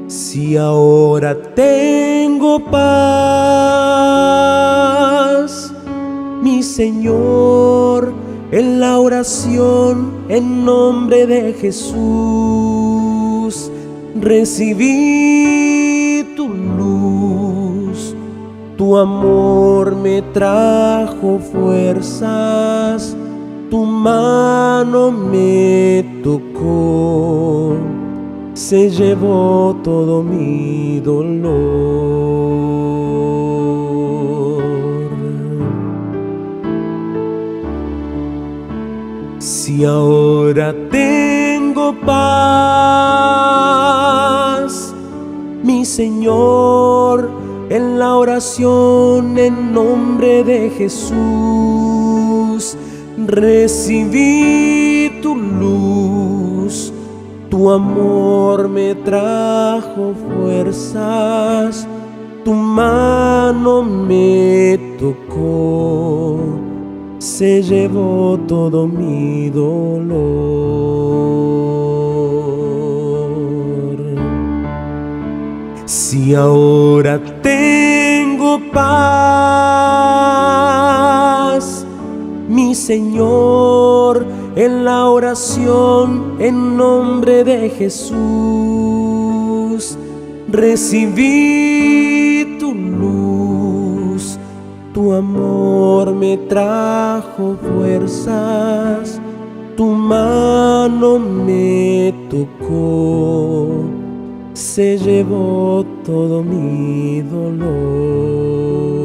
Si ahora tengo paz, mi Señor, en la oración en nombre de Jesús, recibí tu luz, tu amor me trajo fuerzas, tu mano me tocó, se llevó todo mi dolor. Si ahora tengo paz, mi Señor, en la oración en nombre de Jesús, recibí tu luz, tu amor me trajo fuerzas, tu mano me tocó, se llevó todo mi dolor. Si ahora tengo paz, mi Señor, en la oración en nombre de Jesús, recibí tu luz, tu amor me trajo fuerzas, tu mano me tocó, se llevó todo mi dolor.